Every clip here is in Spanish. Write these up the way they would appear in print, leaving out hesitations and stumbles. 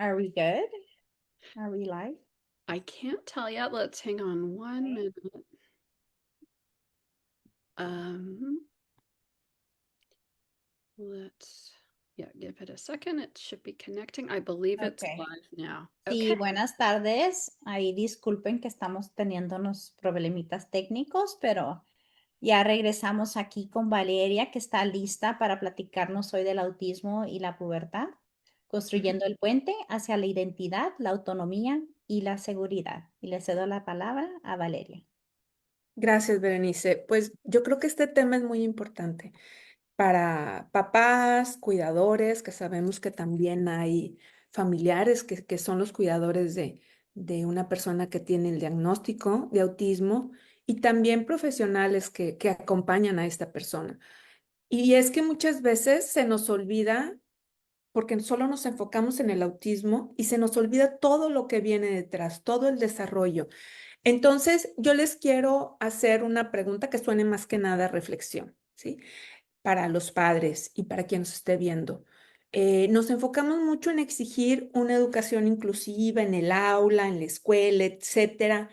Are we good? Are we live? I can't tell yet. Let's hang on one Okay. minute. Um, let's, yeah, give it a second. It should be connecting. I believe it's Okay. live now. Sí, Okay. buenas tardes. Ahí disculpen que estamos teniendo unos problemitas técnicos, pero ya regresamos aquí con Valeria, que está lista para platicarnos hoy del autismo y la pubertad, construyendo el puente hacia la identidad, la autonomía y la seguridad. Y le cedo la palabra a Valeria. Gracias, Berenice. Pues yo creo que este tema es muy importante para papás, cuidadores, que sabemos que también hay familiares que son los cuidadores de una persona que tiene el diagnóstico de autismo y también profesionales que acompañan a esta persona. Y es que muchas veces se nos olvida, porque solo nos enfocamos en el autismo y se nos olvida todo lo que viene detrás, todo el desarrollo. Entonces, yo les quiero hacer una pregunta que suene más que nada a reflexión, ¿sí? Para los padres y para quien nos esté viendo. Nos enfocamos mucho en exigir una educación inclusiva en el aula, en la escuela, etcétera,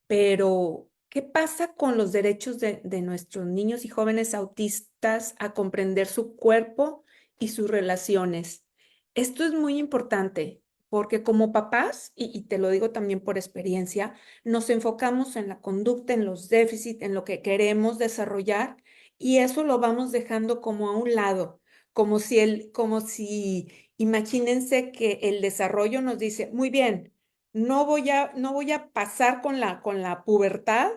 pero ¿qué pasa con los derechos de nuestros niños y jóvenes autistas a comprender su cuerpo y sus relaciones? Esto es muy importante porque como papás, y te lo digo también por experiencia, nos enfocamos en la conducta, en los déficits, en lo que queremos desarrollar y eso lo vamos dejando como a un lado, imagínense que el desarrollo nos dice, muy bien, no voy a pasar con la pubertad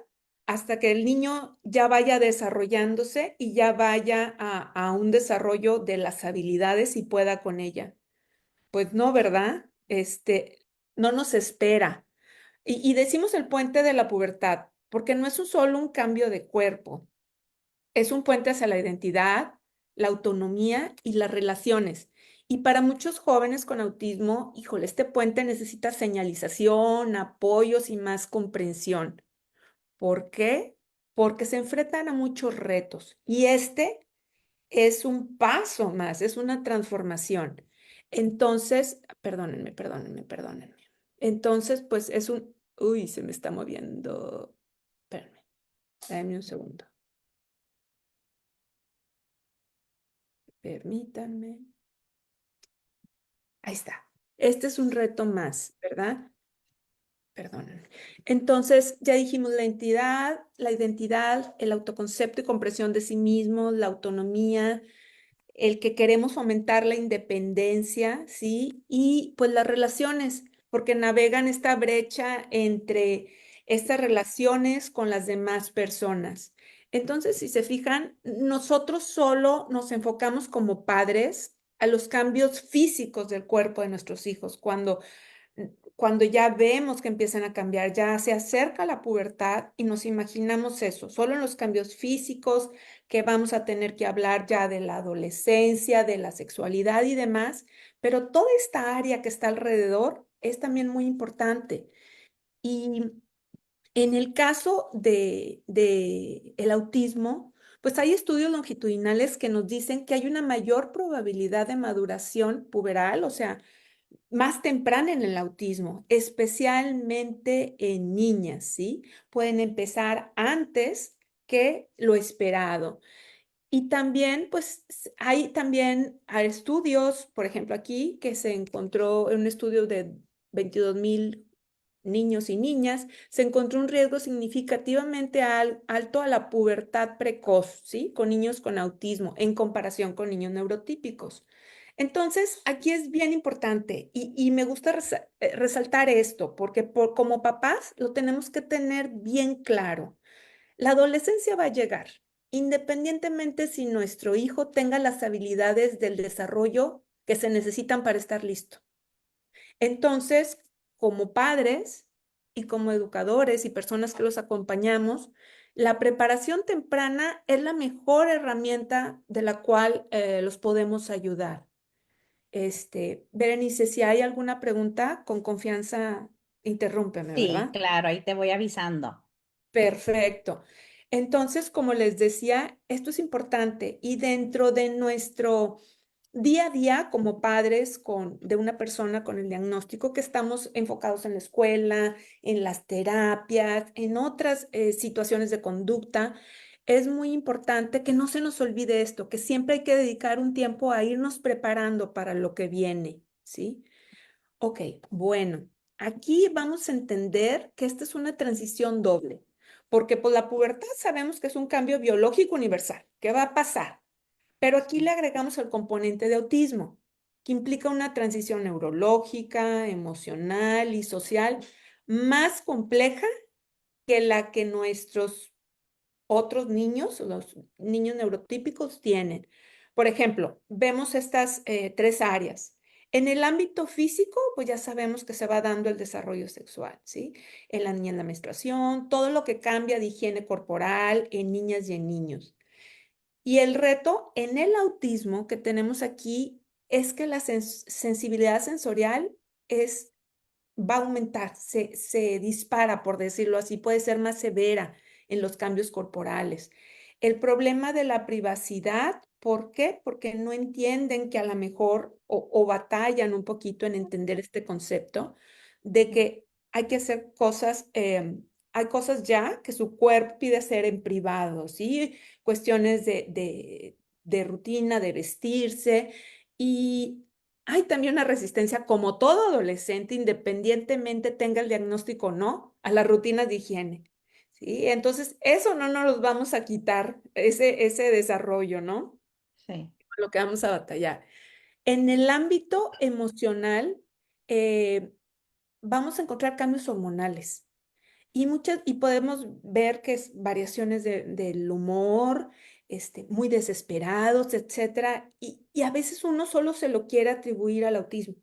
hasta que el niño ya vaya desarrollándose y ya vaya a un desarrollo de las habilidades y pueda con ella. Pues no, ¿verdad? No nos espera. Y decimos el puente de la pubertad, porque no es solo un cambio de cuerpo, es un puente hacia la identidad, la autonomía y las relaciones. Y para muchos jóvenes con autismo, híjole, este puente necesita señalización, apoyos y más comprensión. ¿Por qué? Porque se enfrentan a muchos retos y este es un paso más, es una transformación. Entonces, perdónenme. Entonces, pues uy, se me está moviendo. Espérenme, dame un segundo. Permítanme. Ahí está. Este es un reto más, ¿verdad? Perdónenme. Entonces, ya dijimos la identidad, el autoconcepto y comprensión de sí mismos, la autonomía, el que queremos fomentar la independencia, ¿sí? Y pues las relaciones, porque navegan esta brecha entre estas relaciones con las demás personas. Entonces, si se fijan, nosotros solo nos enfocamos como padres a los cambios físicos del cuerpo de nuestros hijos, cuando ya vemos que empiezan a cambiar, ya se acerca la pubertad y nos imaginamos eso, solo en los cambios físicos, que vamos a tener que hablar ya de la adolescencia, de la sexualidad y demás, pero toda esta área que está alrededor es también muy importante. Y en el caso de el autismo, pues hay estudios longitudinales que nos dicen que hay una mayor probabilidad de maduración puberal, o sea, más temprana en el autismo, especialmente en niñas, ¿sí? Pueden empezar antes que lo esperado. Y también, pues, hay estudios, por ejemplo, aquí, que se encontró en un estudio de 22,000 niños y niñas, se encontró un riesgo significativamente alto a la pubertad precoz, ¿sí? Con niños con autismo en comparación con niños neurotípicos. Entonces, aquí es bien importante y me gusta resaltar esto, porque como papás lo tenemos que tener bien claro. La adolescencia va a llegar, independientemente si nuestro hijo tenga las habilidades del desarrollo que se necesitan para estar listo. Entonces, como padres y como educadores y personas que los acompañamos, la preparación temprana es la mejor herramienta de la cual los podemos ayudar. Berenice, si hay alguna pregunta, con confianza, interrúmpeme, Sí, ¿verdad? claro, ahí te voy avisando. Perfecto. Entonces, como les decía, esto es importante y dentro de nuestro día a día como padres de una persona con el diagnóstico, que estamos enfocados en la escuela, en las terapias, en otras situaciones de conducta, es muy importante que no se nos olvide esto, que siempre hay que dedicar un tiempo a irnos preparando para lo que viene, ¿sí? Ok, bueno, aquí vamos a entender que esta es una transición doble, porque por la pubertad sabemos que es un cambio biológico universal, que va a pasar, pero aquí le agregamos el componente de autismo, que implica una transición neurológica, emocional y social más compleja que la que nuestros otros niños, los niños neurotípicos, tienen. Por ejemplo, vemos estas tres áreas. En el ámbito físico, pues ya sabemos que se va dando el desarrollo sexual, ¿sí? En la niña en la menstruación, todo lo que cambia de higiene corporal en niñas y en niños. Y el reto en el autismo que tenemos aquí es que la sensibilidad sensorial va a aumentar, se dispara, por decirlo así, puede ser más severa en los cambios corporales. El problema de la privacidad, ¿por qué? Porque no entienden que a lo mejor o batallan un poquito en entender este concepto de que hay que hacer cosas, hay cosas ya que su cuerpo pide hacer en privado, ¿sí? Cuestiones de rutina, de vestirse y hay también una resistencia, como todo adolescente, independientemente tenga el diagnóstico o no, a las rutinas de higiene, ¿sí? Entonces, eso no nos los vamos a quitar, ese desarrollo, ¿no? Sí. Con lo que vamos a batallar. En el ámbito emocional, eh, vamos a encontrar cambios hormonales. Y podemos ver que es variaciones del humor, muy desesperados, etcétera. Y a veces uno solo se lo quiere atribuir al autismo.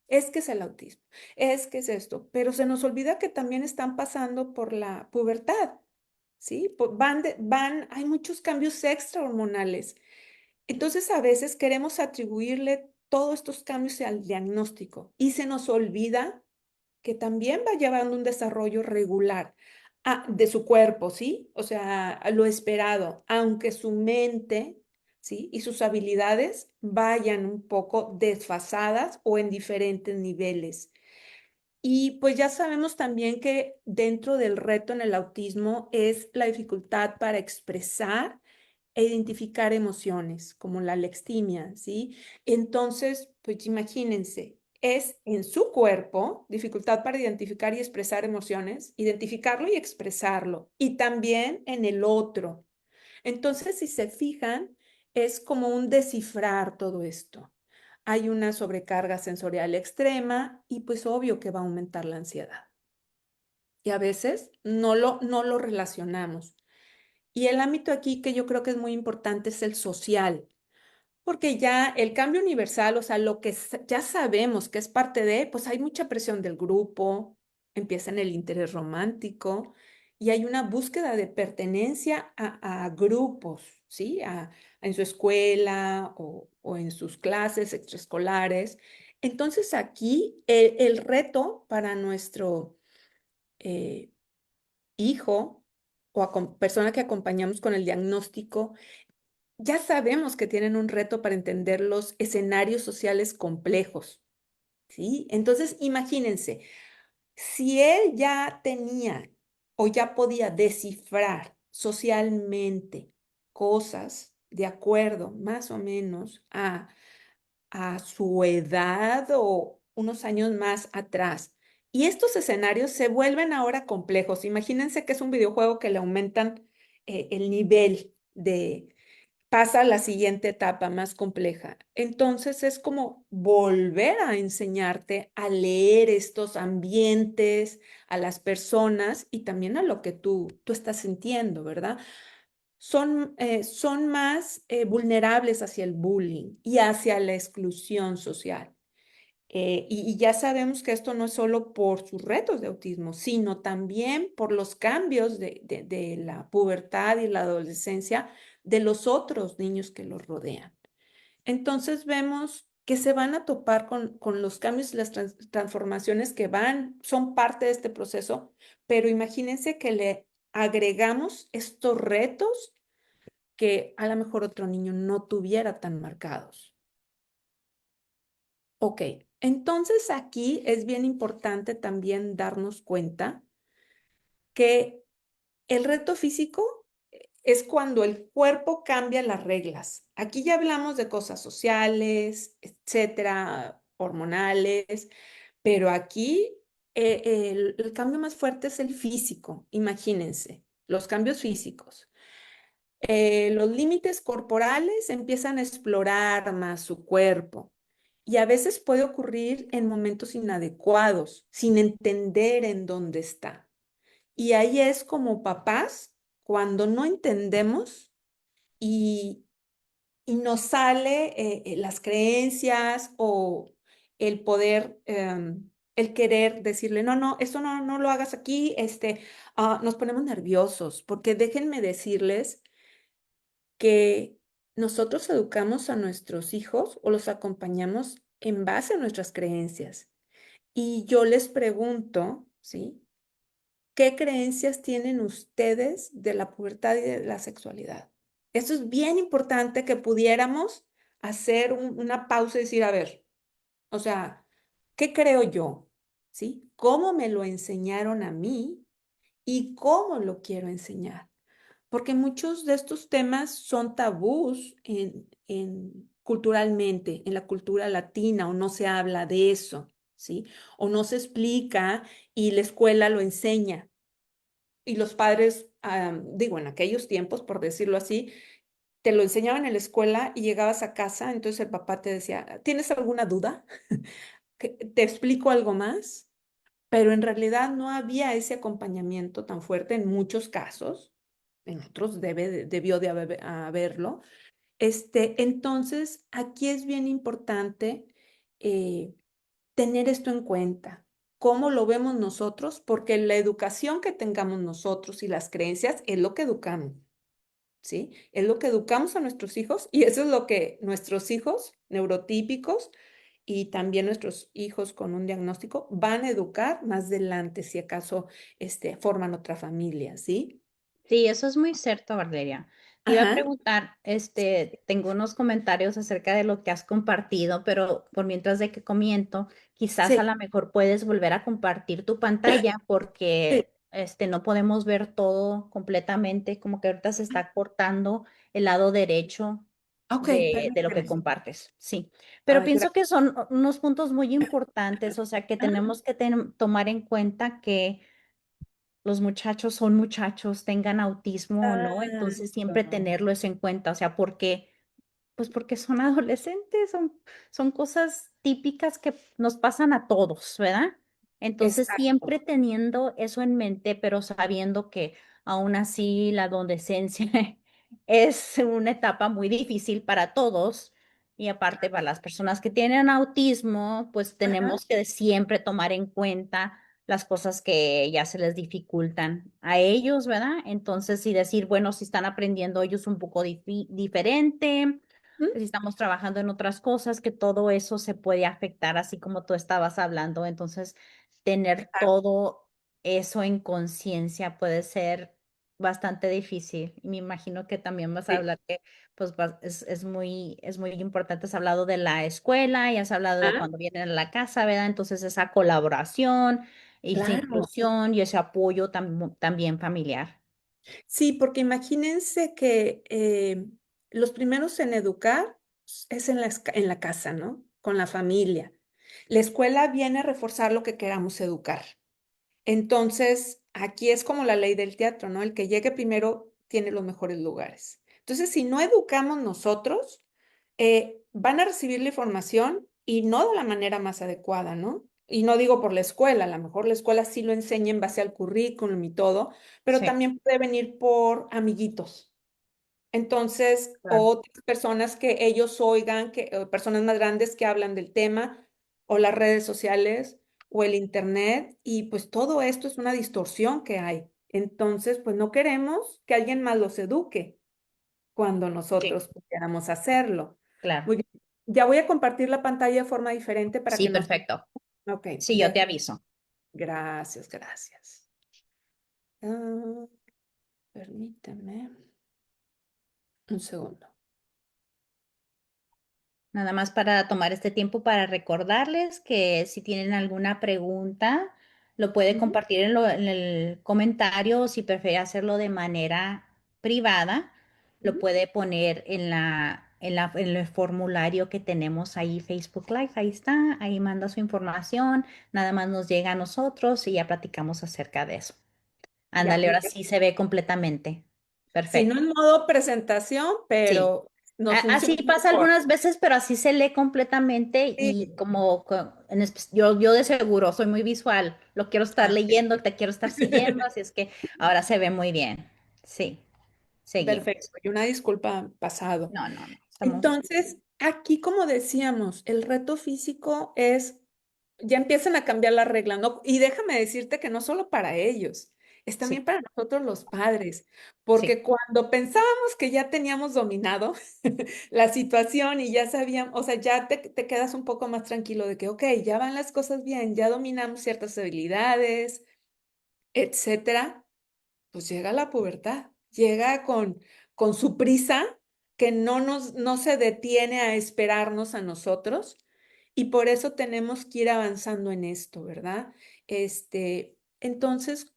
Es que es el autismo, es que es esto, pero se nos olvida que también están pasando por la pubertad, ¿sí? Hay muchos cambios extrahormonales. Entonces a veces queremos atribuirle todos estos cambios al diagnóstico y se nos olvida que también va llevando un desarrollo regular de su cuerpo, ¿sí? O sea, a lo esperado, aunque su mente, ¿sí? Y sus habilidades vayan un poco desfasadas o en diferentes niveles. Y pues ya sabemos también que dentro del reto en el autismo es la dificultad para expresar e identificar emociones, como la alextimia, ¿sí? Entonces, pues imagínense, es en su cuerpo dificultad para identificar y expresar emociones, identificarlo y expresarlo, y también en el otro. Entonces, si se fijan, es como un descifrar todo esto. Hay una sobrecarga sensorial extrema y pues obvio que va a aumentar la ansiedad. Y a veces no lo relacionamos. Y el ámbito aquí que yo creo que es muy importante es el social, porque ya el cambio universal, o sea, lo que ya sabemos que es parte de, pues hay mucha presión del grupo, empieza en el interés romántico y hay una búsqueda de pertenencia a grupos, ¿sí? En su escuela o en sus clases extraescolares. Entonces aquí el reto para nuestro eh, hijo o persona que acompañamos con el diagnóstico, ya sabemos que tienen un reto para entender los escenarios sociales complejos, ¿sí? Entonces, imagínense, si él ya tenía o ya podía descifrar socialmente cosas de acuerdo más o menos a su edad o unos años más atrás. Y estos escenarios se vuelven ahora complejos. Imagínense que es un videojuego que le aumentan el nivel pasa a la siguiente etapa más compleja. Entonces es como volver a enseñarte a leer estos ambientes, a las personas y también a lo que tú estás sintiendo, ¿verdad? Son más vulnerables hacia el bullying y hacia la exclusión social. Y ya sabemos que esto no es solo por sus retos de autismo, sino también por los cambios de la pubertad y la adolescencia de los otros niños que los rodean. Entonces vemos que se van a topar con los cambios y las transformaciones que son parte de este proceso, pero imagínense que le agregamos estos retos que a lo mejor otro niño no tuviera tan marcados. Ok, entonces aquí es bien importante también darnos cuenta que el reto físico es cuando el cuerpo cambia las reglas. Aquí ya hablamos de cosas sociales, etcétera, hormonales, pero aquí el cambio más fuerte es el físico. Imagínense, los cambios físicos. Los límites corporales empiezan a explorar más su cuerpo y a veces puede ocurrir en momentos inadecuados, sin entender en dónde está. Y ahí es como papás, cuando no entendemos y, y nos sale las creencias o el poder, el querer decirle, no, no, eso no, no lo hagas aquí, nos ponemos nerviosos, porque déjenme decirles que nosotros educamos a nuestros hijos o los acompañamos en base a nuestras creencias. Y yo les pregunto, ¿sí? ¿Qué creencias tienen ustedes de la pubertad y de la sexualidad? Eso es bien importante que pudiéramos hacer una pausa y decir, a ver, o sea, ¿qué creo yo? ¿Sí? ¿Cómo me lo enseñaron a mí y cómo lo quiero enseñar? Porque muchos de estos temas son tabús culturalmente, en la cultura latina, o no se habla de eso, ¿sí? O no se explica y la escuela lo enseña. Y los padres, digo, en aquellos tiempos, por decirlo así, te lo enseñaban en la escuela y llegabas a casa, entonces el papá te decía, ¿tienes alguna duda? ¿Te explico algo más? Pero en realidad no había ese acompañamiento tan fuerte en muchos casos, en otros debió de haberlo. Entonces, aquí es bien importante eh, tener esto en cuenta. ¿Cómo lo vemos nosotros? Porque la educación que tengamos nosotros y las creencias es lo que educamos, ¿sí? Es lo que educamos a nuestros hijos y eso es lo que nuestros hijos neurotípicos y también nuestros hijos con un diagnóstico van a educar más adelante si acaso forman otra familia, ¿sí? Sí, eso es muy cierto, Valeria. Te iba a Ajá, preguntar, tengo unos comentarios acerca de lo que has compartido, pero por mientras de que comiento, quizás a sí, lo mejor puedes volver a compartir tu pantalla sí. porque no podemos ver todo completamente, como que ahorita se está cortando el lado derecho Ok, de lo que permíteme. compartes. Sí, pero Ay, pienso gracias. que son unos puntos muy importantes, o sea, que tenemos que tomar en cuenta que los muchachos son muchachos, tengan autismo o no, entonces siempre tenerlo eso en cuenta, o sea, porque, pues porque son adolescentes, son cosas típicas que nos pasan a todos, ¿verdad? Entonces Exacto. siempre teniendo eso en mente, pero sabiendo que aún así la adolescencia es una etapa muy difícil para todos. Y aparte, para las personas que tienen autismo, pues Ajá. tenemos que siempre tomar en cuenta las cosas que ya se les dificultan a ellos, ¿verdad? Entonces, y decir, bueno, si están aprendiendo ellos un poco diferente, ¿Mm? si estamos trabajando en otras cosas, que todo eso se puede afectar, así como tú estabas hablando. Entonces, tener todo eso en conciencia puede ser bastante difícil. Y me imagino que también vas a Sí. hablar que pues es muy importante. Has hablado de la escuela y has hablado de Ah, cuando vienen a la casa, ¿verdad? Entonces esa colaboración esa claro. inclusión y ese apoyo también familiar. Sí, porque imagínense que los primeros en educar es en la casa, ¿no? Con la familia. La escuela viene a reforzar lo que queramos educar. Entonces, aquí es como la ley del teatro, ¿no? El que llegue primero tiene los mejores lugares. Entonces, si no educamos nosotros, van a recibir la información y no de la manera más adecuada, ¿no? Y no digo por la escuela, a lo mejor la escuela sí lo enseña en base al currículum y todo, pero Sí, también puede venir por amiguitos. Entonces, claro. otras personas que ellos oigan, personas más grandes que hablan del tema, o las redes sociales, o el internet, y pues todo esto es una distorsión que hay. Entonces, pues no queremos que alguien más los eduque cuando Sí, nosotros pudiéramos hacerlo. claro. Muy bien. Ya voy a compartir la pantalla de forma diferente para Sí, que nos... perfecto. Ok, Sí, yo te aviso. gracias, gracias. Ah, permíteme un segundo. Nada más para tomar este tiempo para recordarles que si tienen alguna pregunta, lo puede Ujú. compartir en el comentario o si prefiere hacerlo de manera privada, lo Ujú. puede poner en el formulario que tenemos ahí, Facebook Live. Ahí está, ahí manda su información, nada más nos llega a nosotros y ya platicamos acerca de eso. Ya, Ándale, ahora sí se ve completamente. si no Perfecto. en modo presentación, Sí. pero nos Así funciona pasa mejor. algunas veces, pero así se lee completamente y Sí, como yo de seguro soy muy visual, lo quiero estar ah, leyendo, te quiero estar siguiendo, así es que ahora se ve muy bien. Sí, perfecto. seguimos. Y una disculpa pasado. No, no, no, estamos. Entonces, aquí, como decíamos, el reto físico es, ya empiezan a cambiar la regla, ¿no? Y déjame decirte que no solo para ellos, es también Sí, para nosotros los padres, sí, porque cuando pensábamos que ya teníamos dominado la situación y ya sabíamos, o sea, ya te quedas un poco más tranquilo de que, ok, ya van las cosas bien, ya dominamos ciertas habilidades, etcétera, pues llega la pubertad, llega con su prisa que no se detiene a esperarnos a nosotros y por eso tenemos que ir avanzando en esto, ¿verdad? Entonces,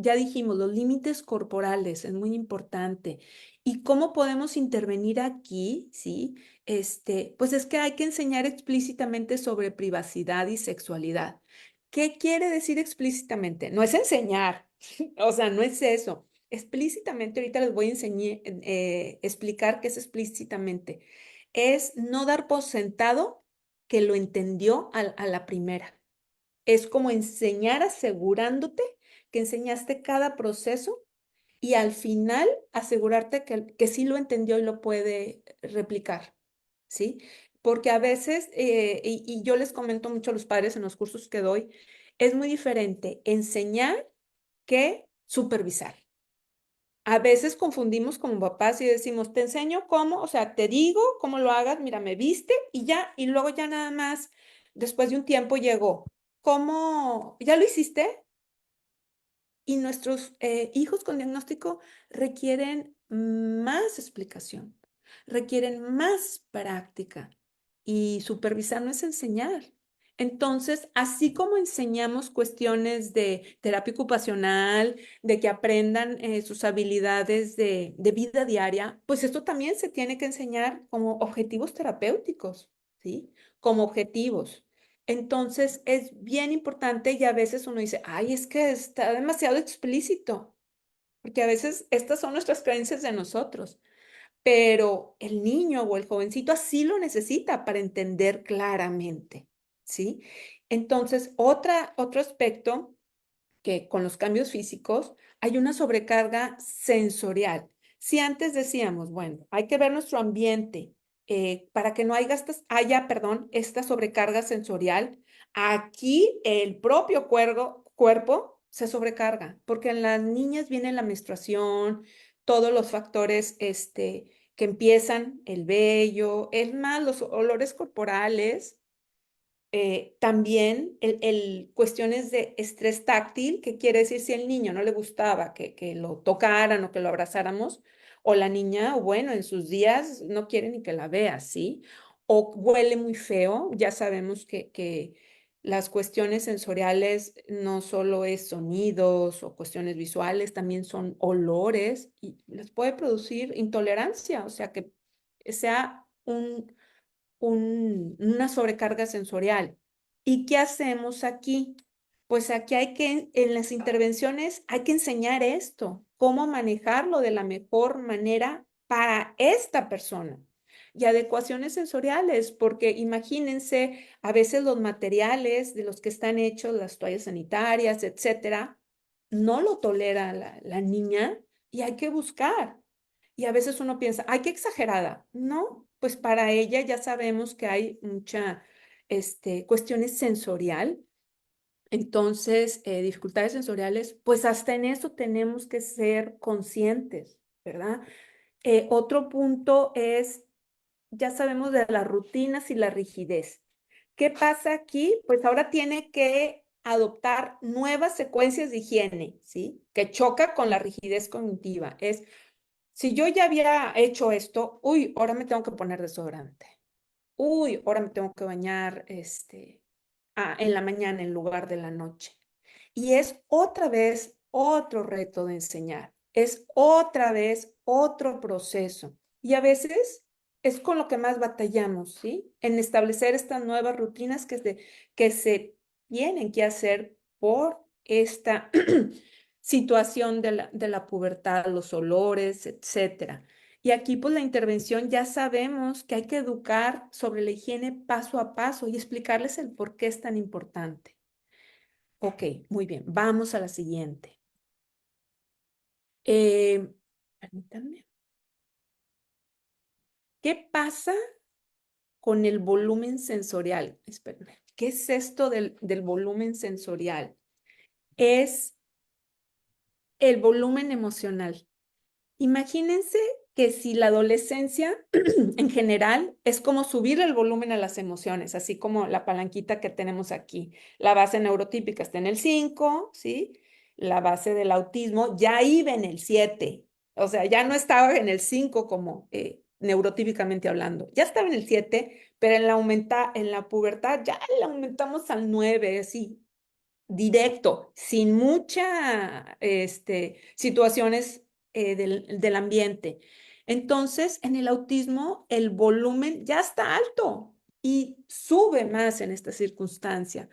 ya dijimos, los límites corporales es muy importante. ¿Y cómo podemos intervenir aquí? ¿Sí? Pues es que hay que enseñar explícitamente sobre privacidad y sexualidad. ¿Qué quiere decir explícitamente? No es enseñar, o sea, no es eso. Explícitamente, ahorita les voy a explicar qué es explícitamente. Es no dar por sentado que lo entendió a la primera. Es como enseñar asegurándote que enseñaste cada proceso y al final asegurarte que sí lo entendió y lo puede replicar, ¿sí? Porque a veces, y yo les comento mucho a los padres en los cursos que doy, es muy diferente enseñar que supervisar. A veces confundimos como papás y decimos, te enseño cómo, o sea, te digo cómo lo hagas, mira, me viste y ya, y luego ya nada más, después de un tiempo llegó, ¿cómo? ¿Ya lo hiciste? Y nuestros hijos con diagnóstico requieren más explicación, requieren más práctica y supervisar no es enseñar. Entonces, así como enseñamos cuestiones de terapia ocupacional, de que aprendan sus habilidades de vida diaria, pues esto también se tiene que enseñar como objetivos terapéuticos, ¿sí? Como objetivos. Entonces es bien importante y a veces uno dice, ay, es que está demasiado explícito, porque a veces estas son nuestras creencias de nosotros, pero el niño o el jovencito así lo necesita para entender claramente, ¿sí? Entonces, otro aspecto que con los cambios físicos hay una sobrecarga sensorial. Si antes decíamos, bueno, hay que ver nuestro ambiente para que no perdón, esta sobrecarga sensorial, aquí el propio cuerpo se sobrecarga, porque en las niñas viene la menstruación, todos los factores que empiezan, el vello, es más, los olores corporales también cuestiones de estrés táctil, que quiere decir si el niño no le gustaba que lo tocaran o que lo abrazáramos, o la niña, o bueno, en sus días no quiere ni que la vea, ¿sí? O huele muy feo, ya sabemos que las cuestiones sensoriales no solo es sonidos o cuestiones visuales, también son olores y les puede producir intolerancia, o sea que sea una sobrecarga sensorial. ¿Y qué hacemos aquí? Pues aquí en las intervenciones hay que enseñar esto, cómo manejarlo de la mejor manera para esta persona. Y adecuaciones sensoriales, porque imagínense, a veces los materiales de los que están hechos, las toallas sanitarias, etcétera, no lo tolera la niña y hay que buscar. Y a veces uno piensa, ay, qué exagerada. No, pues para ella ya sabemos que hay mucha cuestiones sensorial. Entonces, dificultades sensoriales, pues hasta en eso tenemos que ser conscientes, ¿verdad? Otro punto es, ya sabemos de las rutinas y la rigidez. ¿Qué pasa aquí? Pues ahora tiene que adoptar nuevas secuencias de higiene, ¿sí? Que choca con la rigidez cognitiva. Si yo ya había hecho esto, uy, ahora me tengo que poner desodorante. uy, ahora me tengo que bañar en la mañana en lugar de la noche. Y es otra vez otro reto de enseñar, es otra vez otro proceso. Y a veces es con lo que más batallamos, ¿sí? En establecer estas nuevas rutinas que se tienen que hacer por esta situación de la pubertad, los olores, etcétera. Y aquí, pues la intervención ya sabemos que hay que educar sobre la higiene paso a paso y explicarles el por qué es tan importante. Ok, muy bien, vamos a la siguiente. Permítanme. ¿Qué pasa con el volumen sensorial? Espérenme. ¿Qué es esto del volumen sensorial? Es el volumen emocional. Imagínense que si la adolescencia en general es como subir el volumen a las emociones, así como la palanquita que tenemos aquí. La base neurotípica está en el 5, ¿sí? La base del autismo ya iba en el 7, o sea, ya no estaba en el 5 como neurotípicamente hablando, ya estaba en el 7, pero en la pubertad ya la aumentamos al 9, así, directo, sin mucha situaciones del ambiente. Entonces, en el autismo, el volumen ya está alto y sube más en esta circunstancia.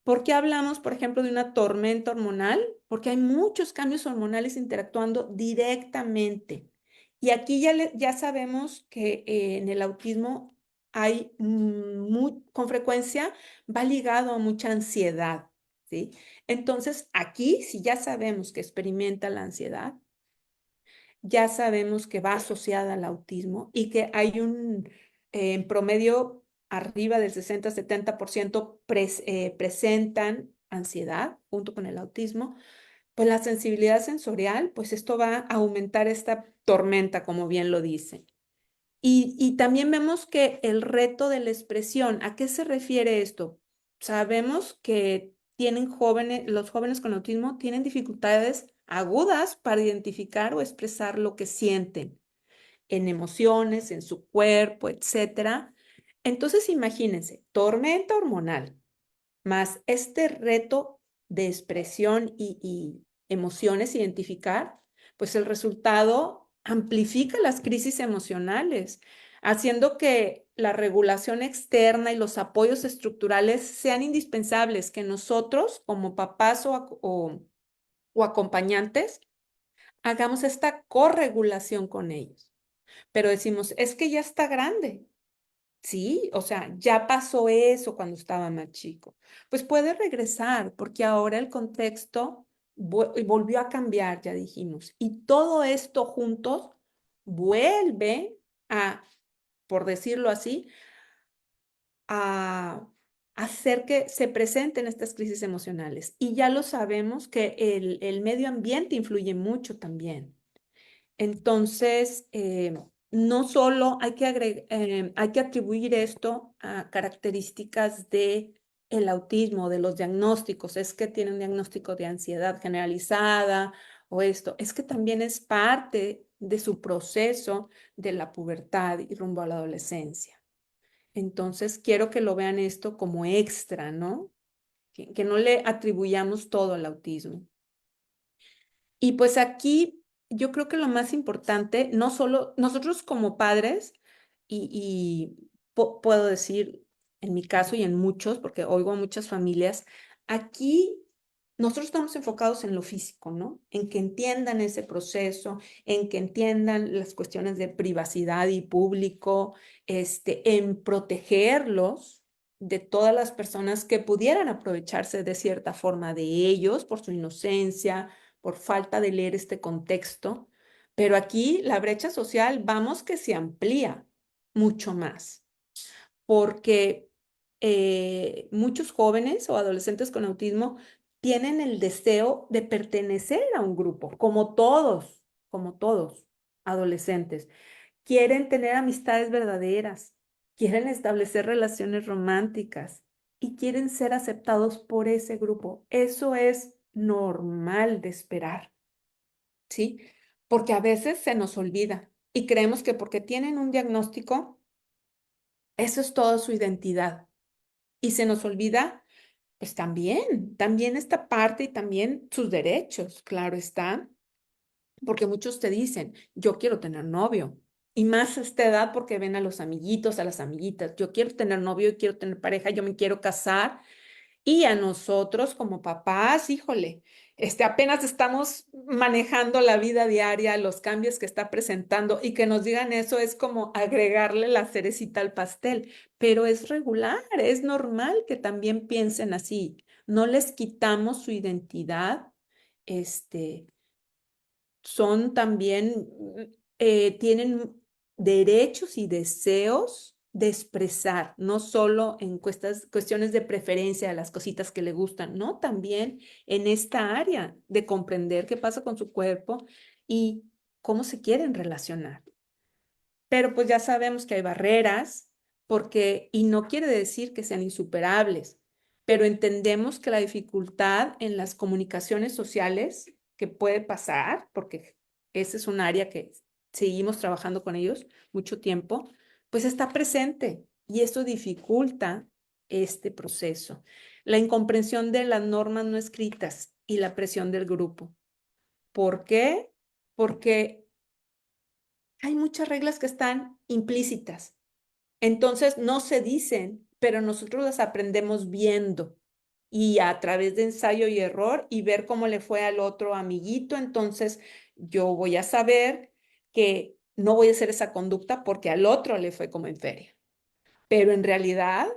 ¿Por qué hablamos, por ejemplo, de una tormenta hormonal? Porque hay muchos cambios hormonales interactuando directamente. Y aquí ya sabemos que en el autismo hay con frecuencia va ligado a mucha ansiedad, ¿sí? Entonces, aquí, si ya sabemos que experimenta la ansiedad, ya sabemos que va asociada al autismo y que hay en promedio, arriba del 60-70% presentan ansiedad junto con el autismo, pues la sensibilidad sensorial, pues esto va a aumentar esta tormenta, como bien lo dice. Y también vemos que el reto de la expresión, ¿a qué se refiere esto? Sabemos que los jóvenes con autismo tienen dificultades agudas para identificar o expresar lo que sienten en emociones, en su cuerpo, etcétera. Entonces, imagínense, tormenta hormonal, más este reto de expresión y emociones, identificar, pues el resultado amplifica las crisis emocionales, haciendo que la regulación externa y los apoyos estructurales sean indispensables, que nosotros como papás o acompañantes hagamos esta corregulación con ellos. Pero decimos, es que ya está grande. Sí, o sea, ya pasó eso cuando estaba más chico. Pues puede regresar porque ahora el contexto volvió a cambiar, ya dijimos. Y todo esto juntos vuelve a, por decirlo así, a hacer que se presenten estas crisis emocionales. Y ya lo sabemos que el medio ambiente influye mucho también. Entonces, no solo hay que atribuir esto a características de el autismo, de los diagnósticos, es que tiene un diagnóstico de ansiedad generalizada o esto, es que también es parte de su proceso de la pubertad y rumbo a la adolescencia. Entonces, quiero que lo vean esto como extra, ¿no? Que no le atribuyamos todo al autismo. Y pues aquí yo creo que lo más importante, no solo nosotros como padres, puedo decir en mi caso y en muchos, porque oigo a muchas familias, aquí nosotros estamos enfocados en lo físico, ¿no? En que entiendan ese proceso, en que entiendan las cuestiones de privacidad y público, en protegerlos de todas las personas que pudieran aprovecharse de cierta forma de ellos por su inocencia, por falta de leer este contexto, pero aquí la brecha social, vamos que se amplía mucho más, porque muchos jóvenes o adolescentes con autismo tienen el deseo de pertenecer a un grupo, como todos adolescentes. Quieren tener amistades verdaderas, quieren establecer relaciones románticas y quieren ser aceptados por ese grupo. Eso es normal de esperar. ¿Sí? Porque a veces se nos olvida y creemos que porque tienen un diagnóstico, Eso es toda su identidad. Y se nos olvida, pues también esta parte y también sus derechos, claro está, porque muchos te dicen, yo quiero tener novio. Y más a esta edad porque ven a los amiguitos, a las amiguitas, yo quiero tener novio, yo quiero tener pareja, yo me quiero casar. Y a nosotros como papás, híjole, apenas estamos manejando la vida diaria, los cambios que está presentando y que nos digan eso es como agregarle la cerecita al pastel, pero es regular, es normal que también piensen así. No les quitamos su identidad, este, son también, tienen derechos y deseos de expresar, no solo en cuestiones de preferencia, las cositas que le gustan, no, también en esta área de comprender qué pasa con su cuerpo y cómo se quieren relacionar. Pero pues ya sabemos que hay barreras, porque, y no quiere decir que sean insuperables, pero entendemos que la dificultad en las comunicaciones sociales que puede pasar, porque ese es un área que seguimos trabajando con ellos mucho tiempo, pues está presente y eso dificulta este proceso. La incomprensión de las normas no escritas y la presión del grupo. ¿Por qué? Porque hay muchas reglas que están implícitas. Entonces no se dicen, pero nosotros las aprendemos viendo y a través de ensayo y error y ver cómo le fue al otro amiguito. Entonces yo voy a saber que no voy a hacer esa conducta porque al otro le fue como en feria. Pero en realidad,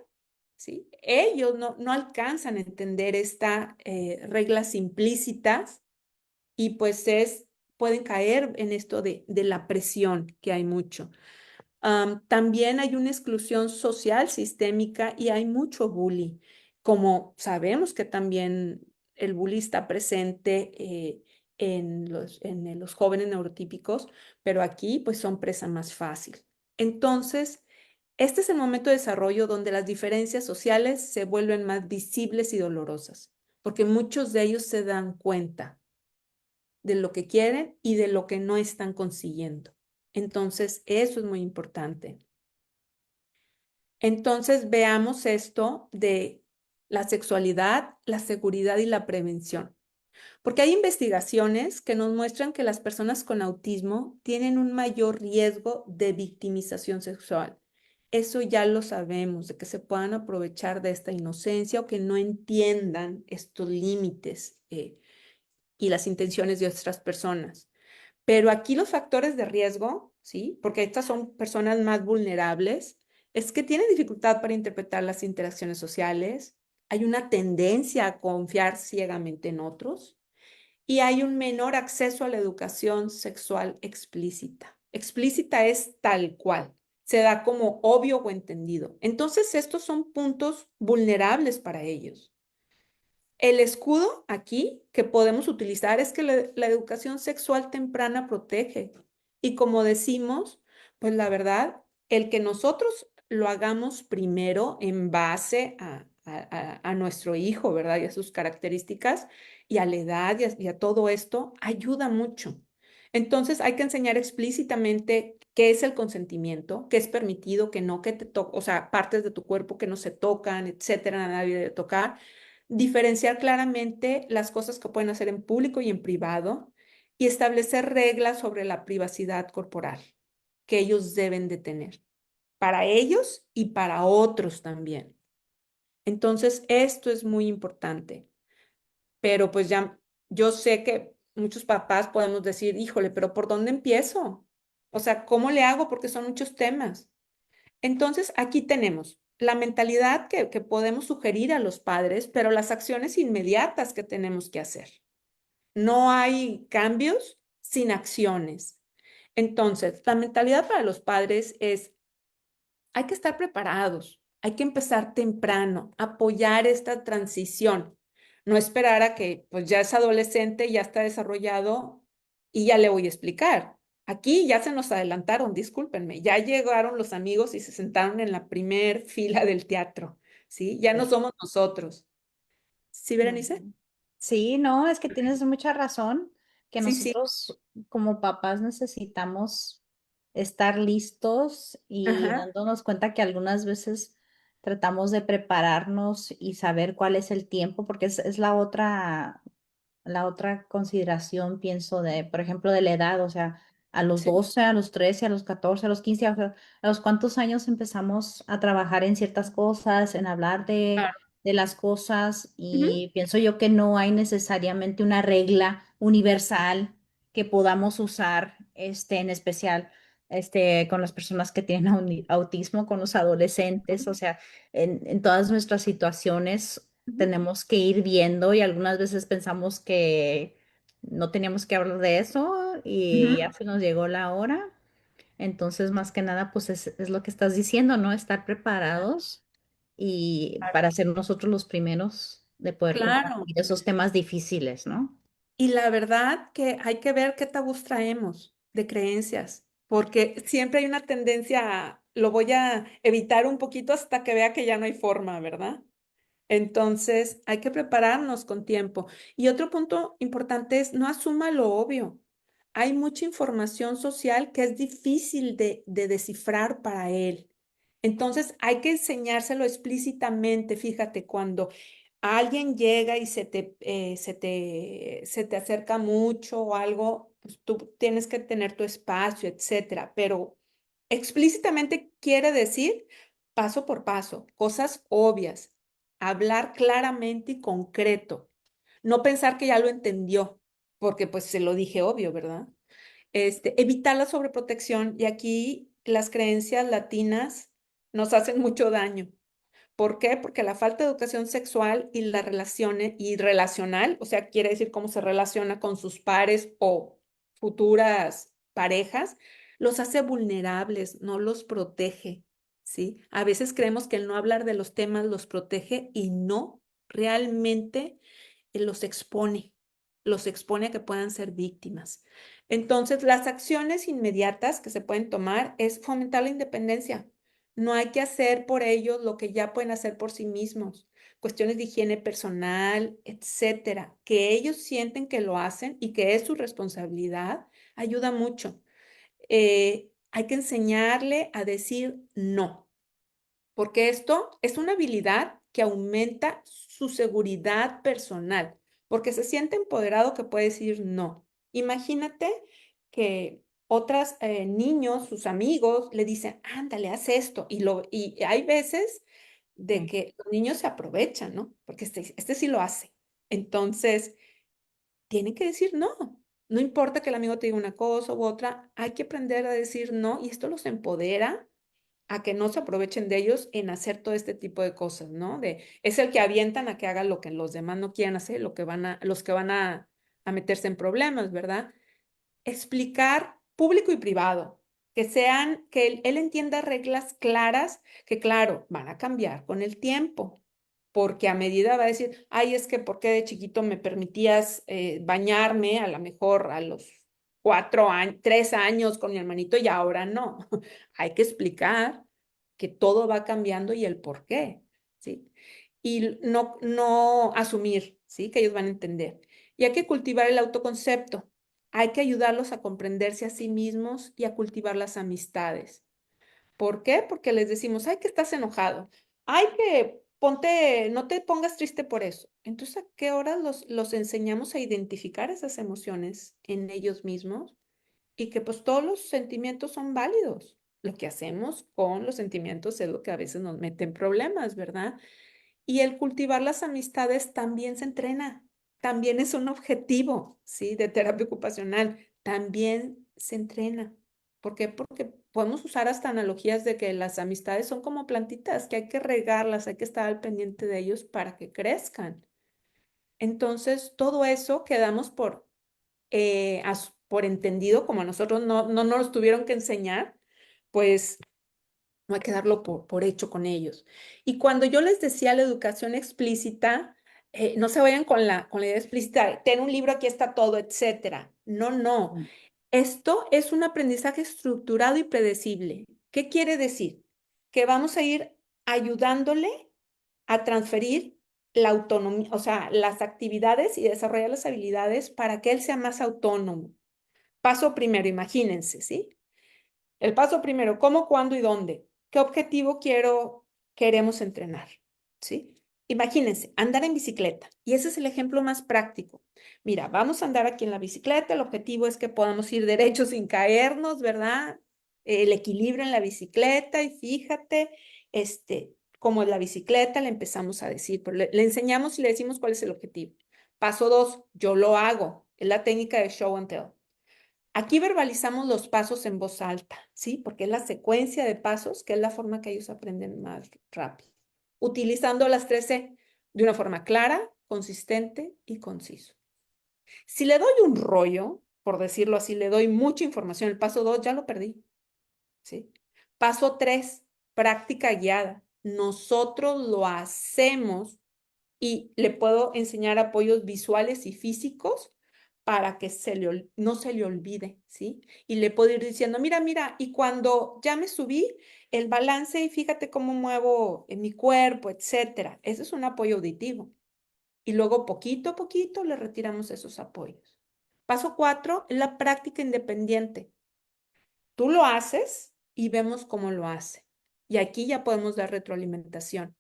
¿sí? Ellos no alcanzan a entender estas reglas implícitas y pues pueden caer en esto de la presión que hay mucho. También hay una exclusión social sistémica y hay mucho bullying. Como sabemos que también el bullying está presente en los jóvenes neurotípicos, pero aquí pues son presa más fácil. Entonces, este es el momento de desarrollo donde las diferencias sociales se vuelven más visibles y dolorosas, porque muchos de ellos se dan cuenta de lo que quieren y de lo que no están consiguiendo. Entonces, eso es muy importante. Entonces, veamos esto de la sexualidad, la seguridad y la prevención. Porque hay investigaciones que nos muestran que las personas con autismo tienen un mayor riesgo de victimización sexual. Eso ya lo sabemos, de que se puedan aprovechar de esta inocencia o que no entiendan estos límites y las intenciones de otras personas. Pero aquí los factores de riesgo, ¿sí? Porque estas son personas más vulnerables, es que tienen dificultad para interpretar las interacciones sociales, hay una tendencia a confiar ciegamente en otros y hay un menor acceso a la educación sexual explícita. Explícita es tal cual, se da como obvio o entendido. Entonces, estos son puntos vulnerables para ellos. El escudo aquí que podemos utilizar es que la educación sexual temprana protege. Y como decimos, pues la verdad, el que nosotros lo hagamos primero en base a nuestro hijo, ¿verdad? Y a sus características y a la edad y a todo esto, ayuda mucho. Entonces hay que enseñar explícitamente qué es el consentimiento, qué es permitido, qué no, que te toca, o sea, partes de tu cuerpo que no se tocan, etcétera, nadie debe tocar diferenciar claramente las cosas que pueden hacer en público y en privado y establecer reglas sobre la privacidad corporal que ellos deben de tener, para ellos y para otros también. Entonces, esto es muy importante, pero pues ya yo sé que muchos papás podemos decir, híjole, pero ¿por dónde empiezo? O sea, ¿cómo le hago? Porque son muchos temas. Entonces, aquí tenemos la mentalidad que podemos sugerir a los padres, pero las acciones inmediatas que tenemos que hacer. No hay cambios sin acciones. Entonces, la mentalidad para los padres es, hay que estar preparados, hay que empezar temprano, apoyar esta transición, no esperar a que pues ya es adolescente, ya está desarrollado y ya le voy a explicar. Aquí ya se nos adelantaron, discúlpenme, ya llegaron los amigos y se sentaron en la primer fila del teatro, ¿sí? Ya no somos nosotros. ¿Sí, Berenice? Ujú. Sí, no, es que tienes mucha razón, que Sí, sí. nosotros como papás necesitamos estar listos y Ajá, dándonos cuenta que algunas veces tratamos de prepararnos y saber cuál es el tiempo, porque es la otra consideración, pienso, de, por ejemplo, de la edad, o sea, a los sí, 12, a los 13, a los 14, a los 15, o sea, a los cuántos años empezamos a trabajar en ciertas cosas, en hablar claro. de las cosas, Ujú, y pienso yo que no hay necesariamente una regla universal que podamos usar, en especial, con las personas que tienen autismo, con los adolescentes, o sea, en todas nuestras situaciones ujú, tenemos que ir viendo y algunas veces pensamos que no teníamos que hablar de eso y ujú. ya se nos llegó la hora. Entonces, más que nada, pues es lo que estás diciendo, ¿no? Estar preparados y para ser nosotros los primeros de poder Claro. compartir esos temas difíciles, ¿no? Y la verdad que hay que ver qué tabús traemos de creencias, porque siempre hay una tendencia a, lo voy a evitar un poquito hasta que vea que ya no hay forma, ¿verdad? Entonces, hay que prepararnos con tiempo. Y otro punto importante es no asuma lo obvio. Hay mucha información social que es difícil de descifrar para él. Entonces, hay que enseñárselo explícitamente. Fíjate, cuando alguien llega y se te acerca mucho o algo, pues tú tienes que tener tu espacio, etcétera. Pero explícitamente quiere decir paso por paso, cosas obvias, hablar claramente y concreto, no pensar que ya lo entendió, porque pues se lo dije obvio, ¿verdad? Evitar la sobreprotección y aquí las creencias latinas nos hacen mucho daño. ¿Por qué? Porque la falta de educación sexual y las relaciones y relacional, o sea, quiere decir cómo se relaciona con sus pares o futuras parejas, los hace vulnerables, no los protege, ¿sí? A veces creemos que el no hablar de los temas los protege y no, realmente los expone a que puedan ser víctimas. Entonces, las acciones inmediatas que se pueden tomar es fomentar la independencia. No hay que hacer por ellos lo que ya pueden hacer por sí mismos. Cuestiones de higiene personal, etcétera, que ellos sienten que lo hacen y que es su responsabilidad, ayuda mucho. Hay que enseñarle a decir no, porque esto es una habilidad que aumenta su seguridad personal, porque se siente empoderado que puede decir no. Imagínate que otros niños, sus amigos, le dicen, ándale, haz esto. Y hay veces de Sí. que los niños se aprovechan, ¿no? Porque este sí lo hace. Entonces, tienen que decir no. No importa que el amigo te diga una cosa u otra, hay que aprender a decir no y esto los empodera a que no se aprovechen de ellos en hacer todo este tipo de cosas, ¿no? Es el que avientan a que haga lo que los demás no quieran hacer, los que van a meterse en problemas, ¿verdad? Explicar público y privado, que él entienda reglas claras, que claro, van a cambiar con el tiempo, porque a medida va a decir, ay, es que ¿por qué de chiquito me permitías bañarme a lo mejor a los 4 años, 3 años con mi hermanito y ahora no? Hay que explicar que todo va cambiando y el por qué, ¿sí? Y no asumir, ¿sí? Que ellos van a entender. Y hay que cultivar el autoconcepto. Hay que ayudarlos a comprenderse a sí mismos y a cultivar las amistades. ¿Por qué? Porque les decimos, ay, que estás enojado. Ay, que ponte, no te pongas triste por eso. Entonces, ¿a qué hora los enseñamos a identificar esas emociones en ellos mismos? Y que pues todos los sentimientos son válidos. Lo que hacemos con los sentimientos es lo que a veces nos mete en problemas, ¿verdad? Y el cultivar las amistades también se entrena, también es un objetivo, ¿sí? De terapia ocupacional, también se entrena. ¿Por qué? Porque podemos usar hasta analogías de que las amistades son como plantitas, que hay que regarlas, hay que estar al pendiente de ellos para que crezcan. Entonces, todo eso quedamos por entendido, como a nosotros no nos los tuvieron que enseñar, pues no hay que darlo por hecho con ellos. Y cuando yo les decía la educación explícita, no se vayan con la idea explícita, ten un libro, aquí está todo, etcétera. No, no. Mm. Esto es un aprendizaje estructurado y predecible. ¿Qué quiere decir? Que vamos a ir ayudándole a transferir la autonomía, o sea, las actividades y desarrollar las habilidades para que él sea más autónomo. Paso primero, imagínense, ¿sí? El paso primero, ¿cómo, cuándo y dónde? ¿Qué objetivo queremos entrenar? ¿Sí? Imagínense, andar en bicicleta. Y ese es el ejemplo más práctico. Mira, vamos a andar aquí en la bicicleta. El objetivo es que podamos ir derecho sin caernos, ¿verdad? El equilibrio en la bicicleta. Y fíjate, como en la bicicleta le empezamos a decir, pero le enseñamos y le decimos cuál es el objetivo. Paso 2, yo lo hago. Es la técnica de show and tell. Aquí verbalizamos los pasos en voz alta, ¿sí? Porque es la secuencia de pasos, que es la forma que ellos aprenden más rápido. Utilizando las 3C de una forma clara, consistente y conciso. Si le doy un rollo, por decirlo así, le doy mucha información, el paso 2 ya lo perdí, ¿sí? Paso 3, práctica guiada. Nosotros lo hacemos y le puedo enseñar apoyos visuales y físicos para que no se le olvide, ¿sí? Y le puedo ir diciendo, mira, y cuando ya me subí, el balance y fíjate cómo muevo en mi cuerpo, etcétera. Ese es un apoyo auditivo. Y luego poquito a poquito le retiramos esos apoyos. Paso 4 es la práctica independiente. Tú lo haces y vemos cómo lo hace. Y aquí ya podemos dar retroalimentación.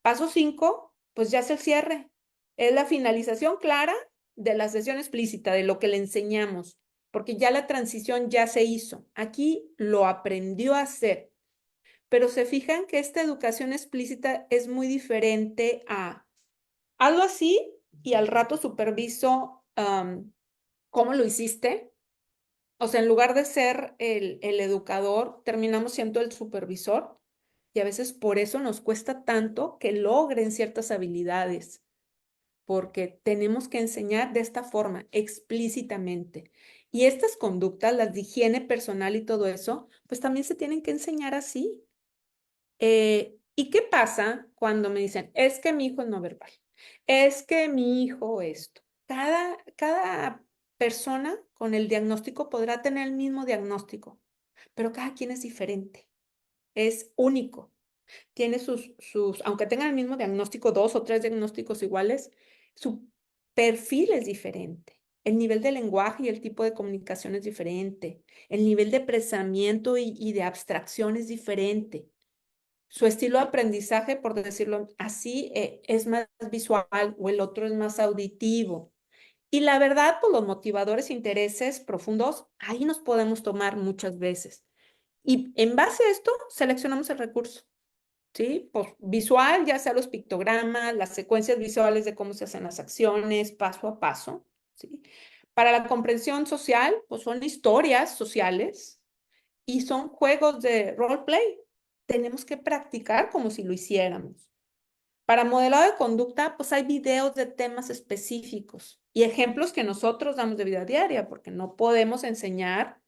Paso 5, pues ya es el cierre. Es la finalización clara de la sesión explícita, de lo que le enseñamos, porque ya la transición ya se hizo. Aquí lo aprendió a hacer. Pero se fijan que esta educación explícita es muy diferente a hazlo así y al rato superviso cómo lo hiciste. O sea, en lugar de ser el educador, terminamos siendo el supervisor. Y a veces por eso nos cuesta tanto que logren ciertas habilidades, porque tenemos que enseñar de esta forma, explícitamente. Y estas conductas, las de higiene personal y todo eso, pues también se tienen que enseñar así. ¿Y qué pasa cuando me dicen, es que mi hijo es no verbal? Es que mi hijo esto. Cada persona con el diagnóstico podrá tener el mismo diagnóstico, pero cada quien es diferente, es único. Tiene aunque tengan el mismo diagnóstico, 2 o 3 diagnósticos iguales, su perfil es diferente. El nivel de lenguaje y el tipo de comunicación es diferente. El nivel de pensamiento y de abstracción es diferente. Su estilo de aprendizaje, por decirlo así, es más visual o el otro es más auditivo. Y la verdad, pues los motivadores e intereses profundos, ahí nos podemos tomar muchas veces. Y en base a esto, seleccionamos el recurso. ¿Sí? Pues visual, ya sea los pictogramas, las secuencias visuales de cómo se hacen las acciones, paso a paso, ¿sí? Para la comprensión social, pues son historias sociales y son juegos de roleplay. Tenemos que practicar como si lo hiciéramos. Para modelado de conducta, pues hay videos de temas específicos y ejemplos que nosotros damos de vida diaria, porque no podemos enseñar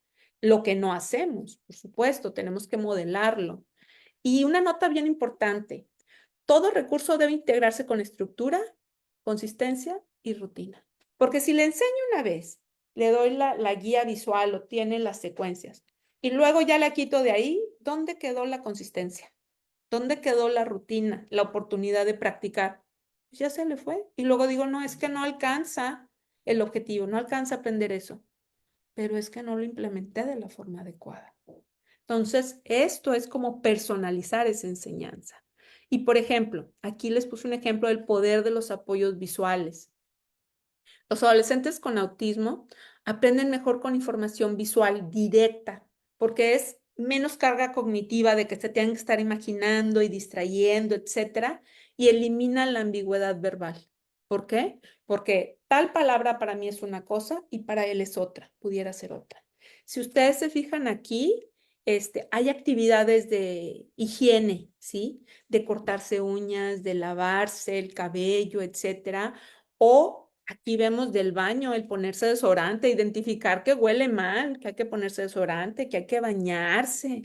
lo que no hacemos, por supuesto, tenemos que modelarlo. Y una nota bien importante, todo recurso debe integrarse con estructura, consistencia y rutina. Porque si le enseño una vez, le doy la guía visual o tiene las secuencias y luego ya la quito de ahí, ¿dónde quedó la consistencia? ¿Dónde quedó la rutina, la oportunidad de practicar? Pues ya se le fue. Y luego digo, no, es que no alcanza el objetivo, no alcanza a aprender eso, pero es que no lo implementé de la forma adecuada. Entonces, esto es como personalizar esa enseñanza. Y por ejemplo, aquí les puse un ejemplo del poder de los apoyos visuales. Los adolescentes con autismo aprenden mejor con información visual directa, porque es menos carga cognitiva de que se tengan que estar imaginando y distrayendo, etcétera, y elimina la ambigüedad verbal. ¿Por qué? Porque tal palabra para mí es una cosa y para él es otra, pudiera ser otra. Si ustedes se fijan aquí, hay actividades de higiene, ¿sí? De cortarse uñas, de lavarse el cabello, etcétera, o aquí vemos del baño, el ponerse desodorante, identificar que huele mal, que hay que ponerse desodorante, que hay que bañarse.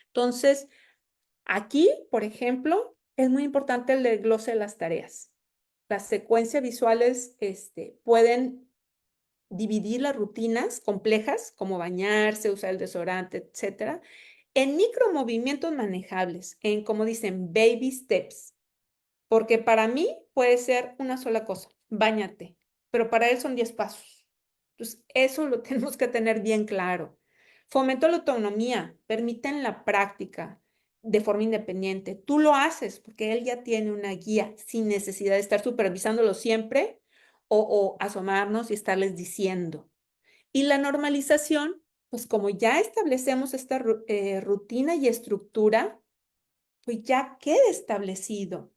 Entonces, aquí, por ejemplo, es muy importante el desglose de las tareas. Las secuencias visuales pueden dividir las rutinas complejas, como bañarse, usar el desodorante, etcétera, en micromovimientos manejables, en, como dicen, baby steps. Porque para mí puede ser una sola cosa, báñate, pero para él son 10 pasos. Entonces, eso lo tenemos que tener bien claro. Fomento la autonomía, permiten la práctica de forma independiente. Tú lo haces porque él ya tiene una guía sin necesidad de estar supervisándolo siempre o asomarnos y estarles diciendo. Y la normalización, pues como ya establecemos esta rutina y estructura, pues ya queda establecido.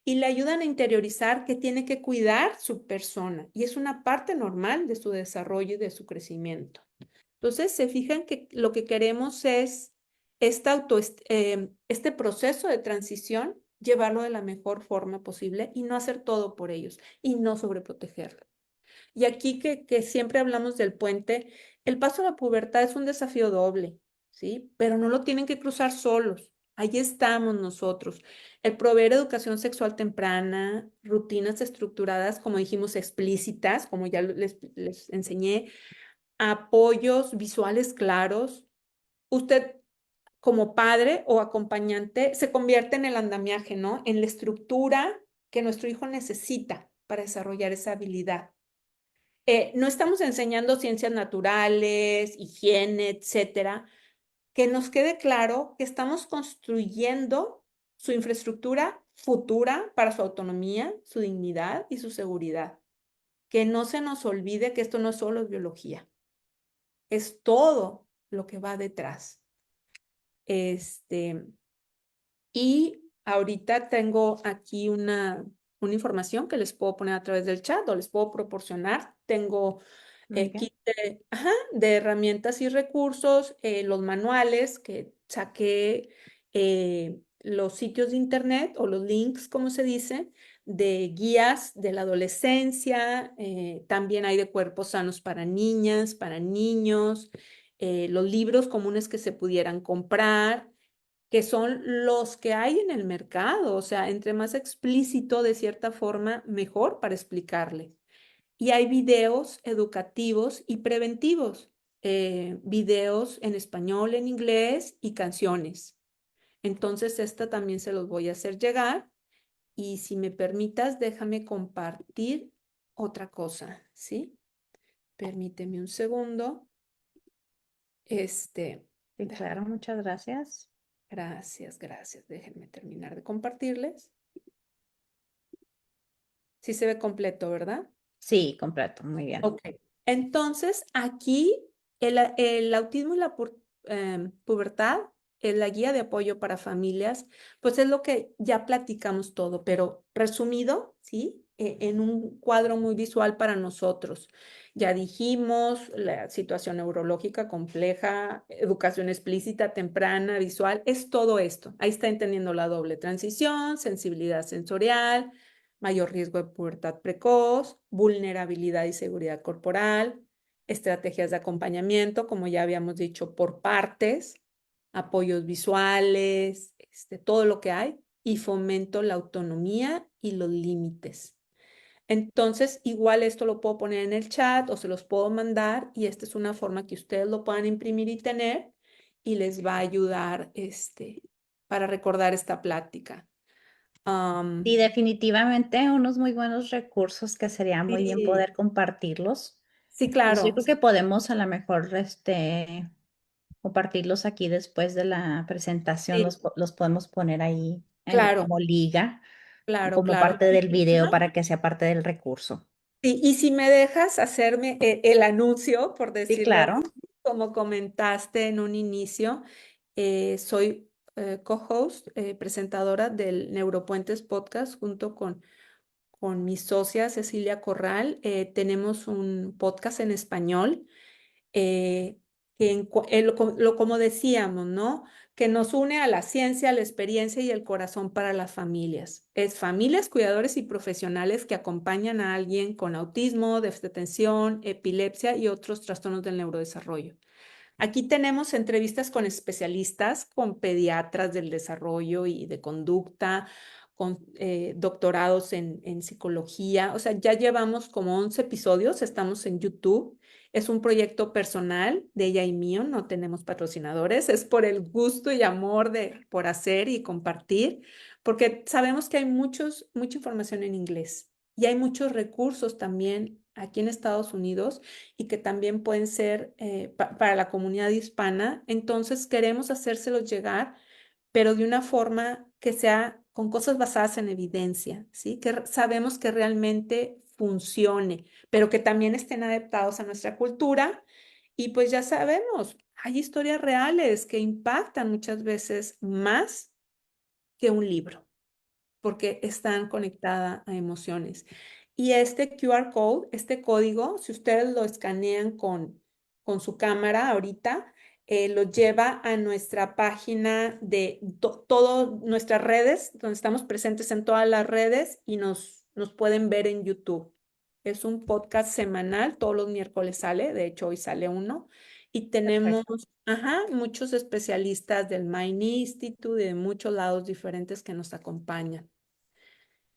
Y le ayudan a interiorizar que tiene que cuidar su persona y es una parte normal de su desarrollo y de su crecimiento. Entonces, se fijan que lo que queremos es este proceso de transición, llevarlo de la mejor forma posible y no hacer todo por ellos y no sobreprotegerlo. Y aquí que siempre hablamos del puente, el paso a la pubertad es un desafío doble, ¿sí? Pero no lo tienen que cruzar solos. Ahí estamos nosotros. El proveer educación sexual temprana, rutinas estructuradas, como dijimos, explícitas, como ya les enseñé, apoyos visuales claros. Usted como padre o acompañante se convierte en el andamiaje, ¿no? En la estructura que nuestro hijo necesita para desarrollar esa habilidad. No estamos enseñando ciencias naturales, higiene, etcétera. Que nos quede claro que estamos construyendo su infraestructura futura para su autonomía, su dignidad y su seguridad. Que no se nos olvide que esto no solo es biología, es todo lo que va detrás. Y ahorita tengo aquí una información que les puedo poner a través del chat o les puedo proporcionar. Tengo Muy bien. kit de herramientas y recursos, los manuales que saqué, los sitios de internet o los links, como se dice, de guías de la adolescencia. También hay de cuerpos sanos para niñas, para niños, los libros comunes que se pudieran comprar, que son los que hay en el mercado. O sea, entre más explícito de cierta forma, mejor para explicarle. Y hay videos educativos y preventivos, videos en español, en inglés y canciones. Entonces, esta también se los voy a hacer llegar. Y si me permitas, déjame compartir otra cosa, ¿sí? Permíteme un segundo. Sí, claro, muchas gracias. Gracias, gracias. Déjenme terminar de compartirles. Sí se ve completo, ¿verdad? Sí, completo, muy bien. Ok. Entonces, aquí el autismo y la pubertad, la guía de apoyo para familias, pues es lo que ya platicamos todo, pero resumido, ¿sí? En un cuadro muy visual para nosotros. Ya dijimos la situación neurológica compleja, educación explícita, temprana, visual, es todo esto. Ahí está entendiendo la doble transición, sensibilidad sensorial, mayor riesgo de pubertad precoz, vulnerabilidad y seguridad corporal, estrategias de acompañamiento, como ya habíamos dicho, por partes, apoyos visuales, todo lo que hay, y fomento la autonomía y los límites. Entonces, igual esto lo puedo poner en el chat o se los puedo mandar y esta es una forma que ustedes lo puedan imprimir y tener y les va a ayudar para recordar esta plática. Y definitivamente unos muy buenos recursos que sería muy bien Sí, poder compartirlos. sí, Pues yo claro. creo que podemos a lo mejor compartirlos aquí después de la presentación, Sí, los podemos poner ahí claro, como liga, claro, como claro. parte del video Ajá. para que sea parte del recurso. Sí, y si me dejas hacerme el anuncio, por Sí, decirlo claro. así, como comentaste en un inicio, soy co-host, presentadora del Neuropuentes Podcast junto con mi socia Cecilia Corral. Tenemos un podcast en español eh, como decíamos, ¿no? Que nos une a la ciencia, la experiencia y el corazón para las familias. Es familias, cuidadores y profesionales que acompañan a alguien con autismo, déficit de atención, epilepsia y otros trastornos del neurodesarrollo. Aquí tenemos entrevistas con especialistas, con pediatras del desarrollo y de conducta, con doctorados en psicología. O sea, ya llevamos como 11 episodios, estamos en YouTube. Es un proyecto personal de ella y mío, no tenemos patrocinadores, es por el gusto y amor por hacer y compartir, porque sabemos que hay mucha información en inglés y hay muchos recursos también aquí en Estados Unidos y que también pueden ser para la comunidad hispana. Entonces queremos hacérselos llegar, pero de una forma que sea con cosas basadas en evidencia, ¿sí? Que sabemos que realmente funcione, pero que también estén adaptados a nuestra cultura. Y pues ya sabemos, hay historias reales que impactan muchas veces más que un libro porque están conectadas a emociones. Y este QR code, este código, si ustedes lo escanean con su cámara ahorita, lo lleva a nuestra página de todas nuestras redes, donde estamos presentes en todas las redes y nos pueden ver en YouTube. Es un podcast semanal, todos los miércoles sale, de hecho hoy sale uno, y tenemos, Perfecto. muchos especialistas del Mind Institute y de muchos lados diferentes que nos acompañan.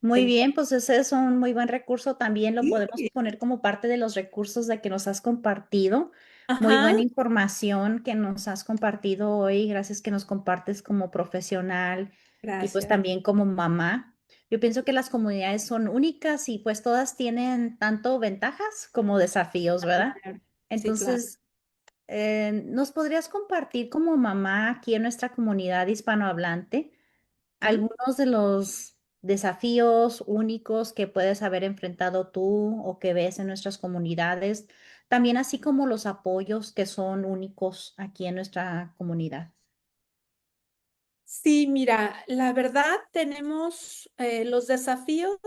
Muy bien, Entonces, pues ese es un muy buen recurso. También lo podemos sí, poner como parte de los recursos de que nos has compartido. Muy ajá, buena información que nos has compartido hoy. Gracias que nos compartes como profesional y pues gracias. también como mamá. Yo pienso que las comunidades son únicas y pues todas tienen tanto ventajas como desafíos, ¿verdad? Claro. Sí, claro. Entonces, ¿nos podrías compartir como mamá aquí en nuestra comunidad hispanohablante Ujú. algunos de los desafíos únicos que puedes haber enfrentado tú o que ves en nuestras comunidades, también así como los apoyos que son únicos aquí en nuestra comunidad? Sí, mira, la verdad tenemos los desafíos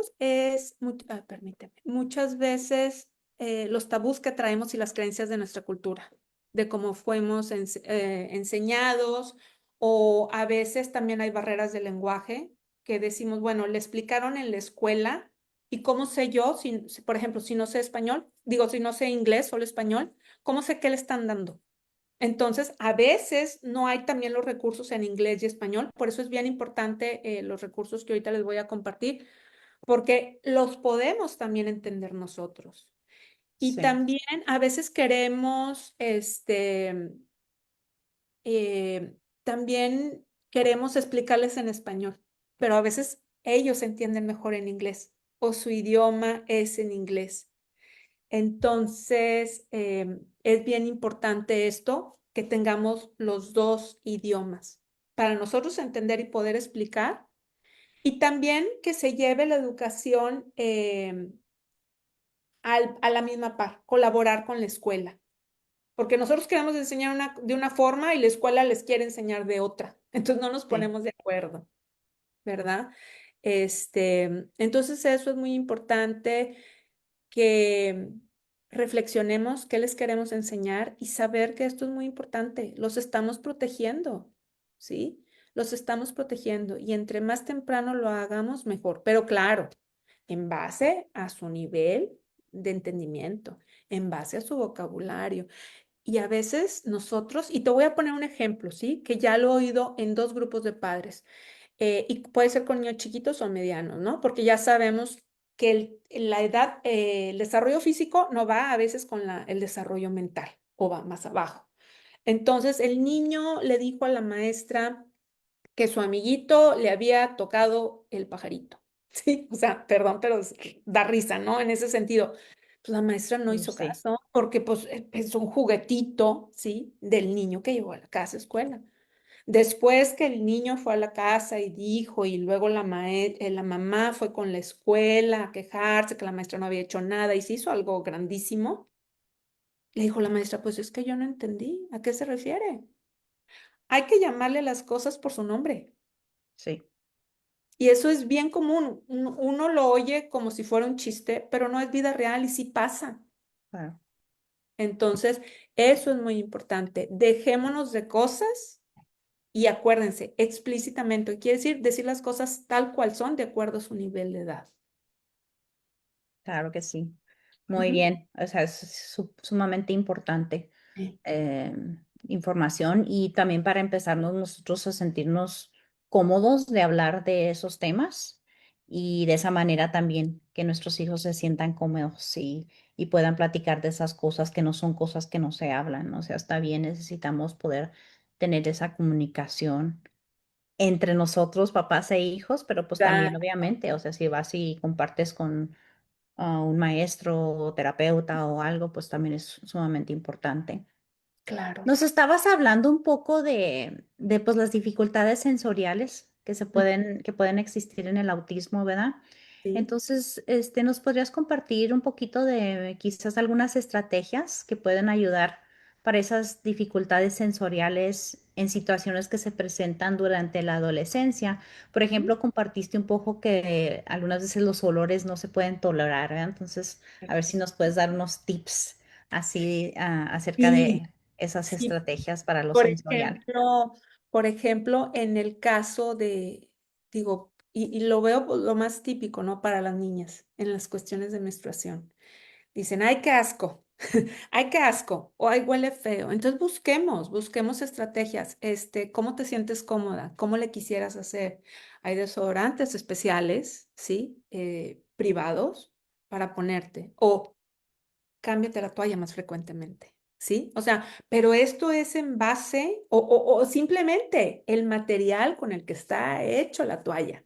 permíteme, muchas veces los tabús que traemos y las creencias de nuestra cultura, de cómo fuimos enseñados, o a veces también hay barreras de lenguaje que decimos, bueno, le explicaron en la escuela y cómo sé yo, por ejemplo, si no sé español, digo, si no sé inglés, solo español, ¿cómo sé qué le están dando? Entonces, a veces no hay también los recursos en inglés y español, por eso es bien importante los recursos que ahorita les voy a compartir, porque los podemos también entender nosotros. Y Sí, también a veces queremos, también queremos explicarles en español, pero a veces ellos entienden mejor en inglés o su idioma es en inglés. Entonces, es bien importante esto, que tengamos los dos idiomas para nosotros entender y poder explicar. Y también que se lleve la educación a la misma par, colaborar con la escuela. Porque nosotros queremos enseñar de una forma y la escuela les quiere enseñar de otra. Entonces no nos sí, ponemos de acuerdo, ¿verdad? Entonces eso es muy importante que reflexionemos qué les queremos enseñar y saber que esto es muy importante. Los estamos protegiendo, ¿sí? Los estamos protegiendo y entre más temprano lo hagamos, mejor. Pero claro, en base a su nivel de entendimiento, en base a su vocabulario. Y a veces nosotros, y te voy a poner un ejemplo, ¿sí? Que ya lo he oído en dos grupos de padres y puede ser con niños chiquitos o medianos, ¿no? Porque ya sabemos que la edad, el desarrollo físico no va a veces con el desarrollo mental o va más abajo. Entonces el niño le dijo a la maestra que su amiguito le había tocado el pajarito. Sí, o sea, perdón, pero da risa, ¿no? En ese sentido. Pues la maestra no hizo sí, caso porque pues es un juguetito, ¿sí? Del niño que llegó a la casa escuela. Después que el niño fue a la casa y dijo, y luego la mamá fue con la escuela a quejarse que la maestra no había hecho nada y se hizo algo grandísimo, le dijo la maestra, pues es que yo no entendí, ¿a qué se refiere? Hay que llamarle las cosas por su nombre. sí, Y eso es bien común. Uno lo oye como si fuera un chiste, pero no es vida real y sí pasa. claro. Entonces, eso es muy importante. Dejémonos de cosas. Y acuérdense, explícitamente, quiere decir las cosas tal cual son de acuerdo a su nivel de edad. Claro que sí. Muy Ujú. bien. O sea, es sumamente importante. Sí. Información y también para empezarnos nosotros a sentirnos cómodos de hablar de esos temas y de esa manera también que nuestros hijos se sientan cómodos y puedan platicar de esas cosas que no son cosas que no se hablan, ¿no? O sea, está bien, necesitamos poder tener esa comunicación entre nosotros, papás e hijos, pero pues también Exacto. obviamente, o sea, si vas y compartes con un maestro o terapeuta o algo, pues también es sumamente importante. Claro. Nos estabas hablando un poco de pues, las dificultades sensoriales que pueden existir en el autismo, ¿verdad? Sí. Entonces, ¿nos podrías compartir un poquito de quizás algunas estrategias que pueden ayudar para esas dificultades sensoriales en situaciones que se presentan durante la adolescencia? Por Ujú. ejemplo, compartiste un poco que algunas veces los olores no se pueden tolerar, ¿verdad? Entonces, a ver si nos puedes dar unos tips así acerca Sí, de esas sí, estrategias para lo por sensorial. ejemplo, por ejemplo, en el caso de, digo, y lo veo pues, lo más típico, ¿no? Para las niñas, en las cuestiones de menstruación. Dicen, ay, qué asco, ay, qué asco, o ay, huele feo. Entonces busquemos estrategias. ¿Cómo te sientes cómoda? ¿Cómo le quisieras hacer? Hay desodorantes especiales, ¿sí? Privados para ponerte. O cámbiate la toalla más frecuentemente, ¿sí? O sea, pero esto es en base o simplemente el material con el que está hecho la toalla.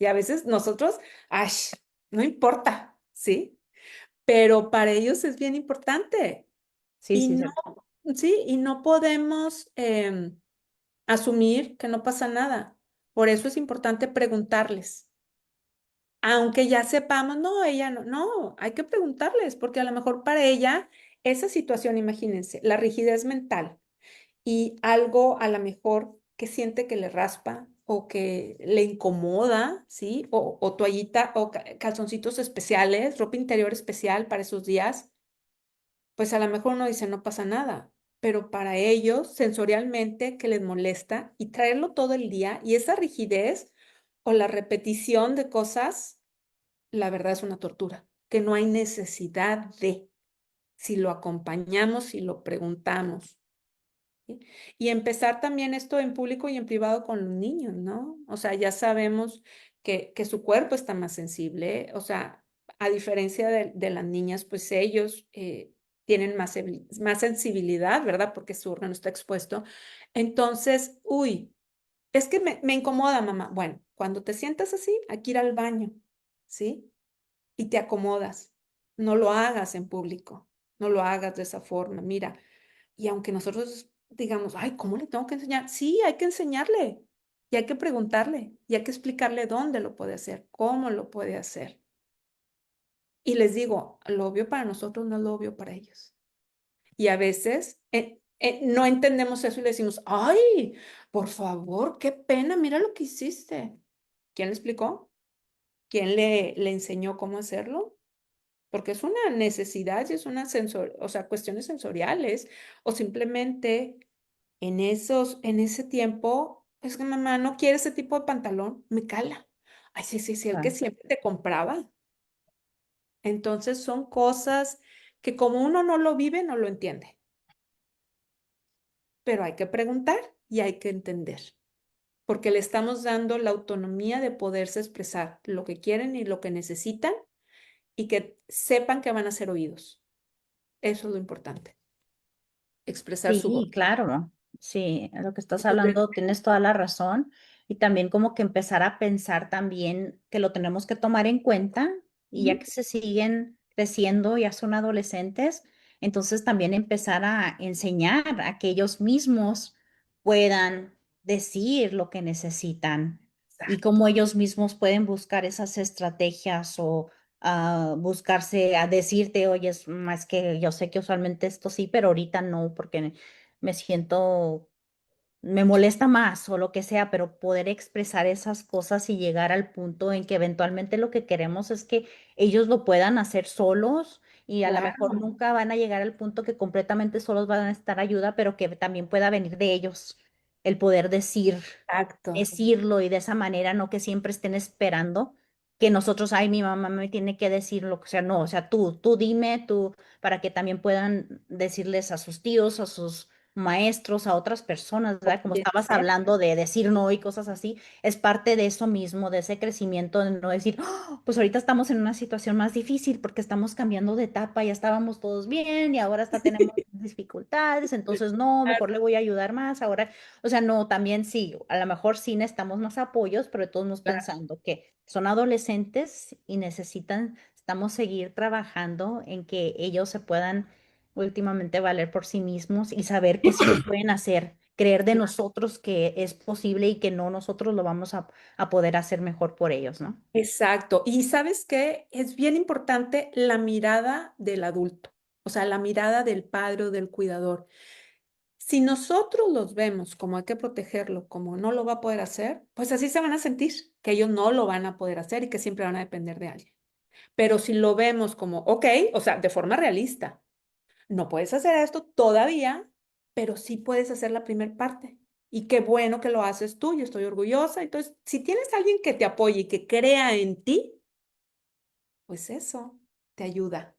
Y a veces nosotros, ay, no importa, ¿sí? Pero para ellos es bien importante. Sí, Y sí, no, cierto. sí, y no podemos asumir que no pasa nada. Por eso es importante preguntarles. Aunque ya sepamos, no, ella no, no, hay que preguntarles, porque a lo mejor para ella esa situación, imagínense, la rigidez mental y algo a lo mejor que siente que le raspa o que le incomoda, ¿sí? O toallita o calzoncitos especiales, ropa interior especial para esos días, pues a lo mejor uno dice, no pasa nada, pero para ellos, sensorialmente, que les molesta y traerlo todo el día y esa rigidez o la repetición de cosas, la verdad es una tortura, que no hay necesidad de, si lo acompañamos, si lo preguntamos. ¿Sí? Y empezar también esto en público y en privado con los niños, ¿no? O sea, ya sabemos que su cuerpo está más sensible, o sea, a diferencia de las niñas, pues ellos tienen más sensibilidad, ¿verdad? Porque su órgano está expuesto. Entonces, uy, es que me incomoda, mamá. Bueno, cuando te sientas así, hay que ir al baño, ¿sí? Y te acomodas. No lo hagas en público, no lo hagas de esa forma. Mira, y aunque nosotros digamos, ay, ¿cómo le tengo que enseñar? Sí, hay que enseñarle y hay que preguntarle y hay que explicarle dónde lo puede hacer, cómo lo puede hacer. Y les digo, lo obvio para nosotros no es lo obvio para ellos. Y a veces no entendemos eso y le decimos, ay, por favor, qué pena, mira lo que hiciste. ¿Quién le explicó? ¿Quién le enseñó cómo hacerlo? Porque es una necesidad y es una o sea, cuestiones sensoriales o simplemente en ese tiempo, es que mamá no quiere ese tipo de pantalón, me cala. Ay, sí, sí, sí, el que Ah, siempre te compraba. Entonces son cosas que como uno no lo vive, no lo entiende, pero hay que preguntar y hay que entender, porque le estamos dando la autonomía de poderse expresar lo que quieren y lo que necesitan y que sepan que van a ser oídos. Eso es lo importante, expresar su voz. sí, claro. Sí, lo que estás Entonces, hablando, tienes toda la razón. Y también como que empezar a pensar también que lo tenemos que tomar en cuenta y ya ujú, que se siguen creciendo, ya son adolescentes, entonces también empezar a enseñar a que ellos mismos puedan decir lo que necesitan y cómo exacto, ellos mismos pueden buscar esas estrategias o a buscarse, a decirte, oye, es más que yo sé que usualmente esto sí, pero ahorita no, porque me siento, me molesta más o lo que sea, pero poder expresar esas cosas y llegar al punto en que eventualmente lo que queremos es que ellos lo puedan hacer solos y a lo mejor claro, nunca van a llegar al punto que completamente solos van a estar ayuda, pero que también pueda venir de ellos el poder exacto. decirlo y de esa manera, no que siempre estén esperando que nosotros, ay, mi mamá me tiene que decir lo que sea, no, o sea, tú dime, tú, para que también puedan decirles a sus tíos, a sus maestros, a otras personas, ¿verdad? Como estabas Exacto. hablando de decir no y cosas así, es parte de eso mismo, de ese crecimiento, de no decir, "Ah, pues ahorita estamos en una situación más difícil porque estamos cambiando de etapa, ya estábamos todos bien y ahora hasta tenemos dificultades, entonces no, mejor le voy a ayudar más, ahora, o sea, no, también sí, a lo mejor sí necesitamos más apoyos, pero todos nos Claro, pensando que son adolescentes y necesitamos seguir trabajando en que ellos se puedan últimamente valer por sí mismos y saber que sí lo pueden hacer, creer de claro. nosotros que es posible y que no nosotros lo vamos a poder hacer mejor por ellos, ¿no? Exacto. Y ¿sabes qué? Es bien importante la mirada del adulto, o sea, la mirada del padre o del cuidador. Si nosotros los vemos como hay que protegerlo, como no lo va a poder hacer, pues así se van a sentir, que ellos no lo van a poder hacer y que siempre van a depender de alguien. Pero si lo vemos como, ok, o sea, de forma realista, no puedes hacer esto todavía, pero sí puedes hacer la primera parte. Y qué bueno que lo haces tú, yo estoy orgullosa. Entonces, si tienes a alguien que te apoye y que crea en ti, pues eso te ayuda.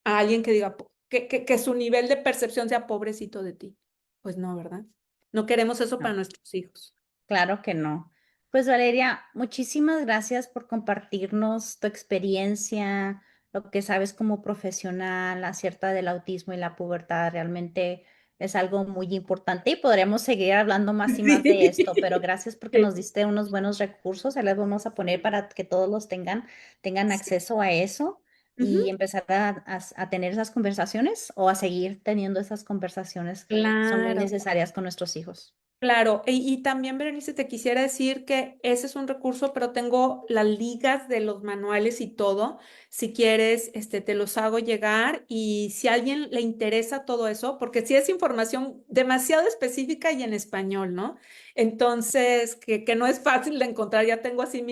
A alguien que diga que su nivel de percepción sea pobrecito de ti. Pues no, ¿verdad? No queremos eso para No. nuestros hijos. Claro que no. Pues Valeria, muchísimas gracias por compartirnos tu experiencia, lo que sabes como profesional acerca del autismo y la pubertad. Realmente es algo muy importante y podríamos seguir hablando más y más de esto, pero Sí. gracias porque Sí. nos diste unos buenos recursos. Ahí les vamos a poner para que todos los tengan Sí. acceso a eso y Ujú. empezar a tener esas conversaciones o a seguir teniendo esas conversaciones que son muy Claro. necesarias con nuestros hijos. Claro, y también, Berenice, te quisiera decir que ese es un recurso, pero tengo las ligas de los manuales y todo. Si quieres, te los hago llegar y si a alguien le interesa todo eso, porque si es información demasiado específica y en español, ¿no? Entonces, que no es fácil de encontrar, ya tengo así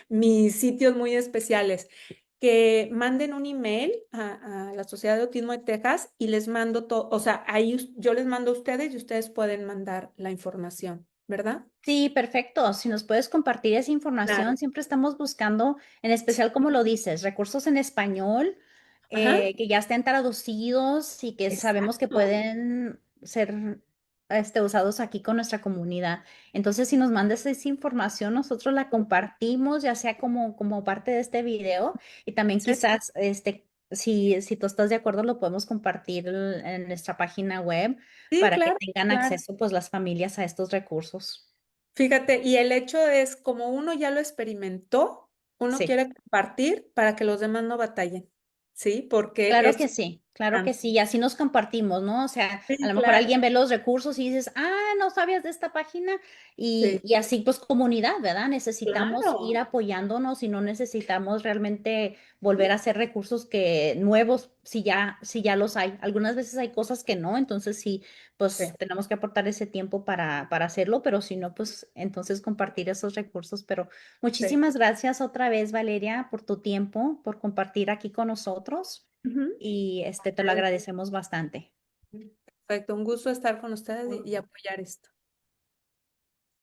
mis sitios muy especiales. Que manden un email a la Sociedad de Autismo de Texas y les mando todo, o sea, ahí yo les mando a ustedes y ustedes pueden mandar la información, ¿verdad? Sí, perfecto. Si nos puedes compartir esa Claro. información, siempre estamos buscando, en Sí. especial como lo dices, recursos en español Ajá. que ya estén traducidos y que sabemos que Exacto. pueden ser usados aquí con nuestra comunidad. Entonces, si nos mandas esa información, nosotros la compartimos, ya sea como parte de este video y también Sí, quizás, si tú estás de acuerdo, lo podemos compartir en nuestra página web sí, para que claro, tengan claro. acceso, pues, las familias a estos recursos. Fíjate, y el hecho es como uno ya lo experimentó, uno Sí, quiere compartir para que los demás no batallen, ¿sí? Porque claro es que sí, claro que importante. sí, y así nos compartimos, ¿no? O sea, a Sí, lo mejor claro. alguien ve los recursos y dices, no sabías de esta página, Sí, y así pues comunidad, ¿verdad? Necesitamos ir claro. apoyándonos y no necesitamos realmente volver a hacer recursos que nuevos, si ya los hay. Algunas veces hay cosas que no, entonces sí, Sí, pues tenemos que aportar ese tiempo para hacerlo, pero si no, pues entonces compartir esos recursos. Pero sí. muchísimas gracias otra vez, Valeria, por tu tiempo, por compartir aquí con nosotros Ujú. y te lo agradecemos bastante. Perfecto, un gusto estar con ustedes y apoyar esto.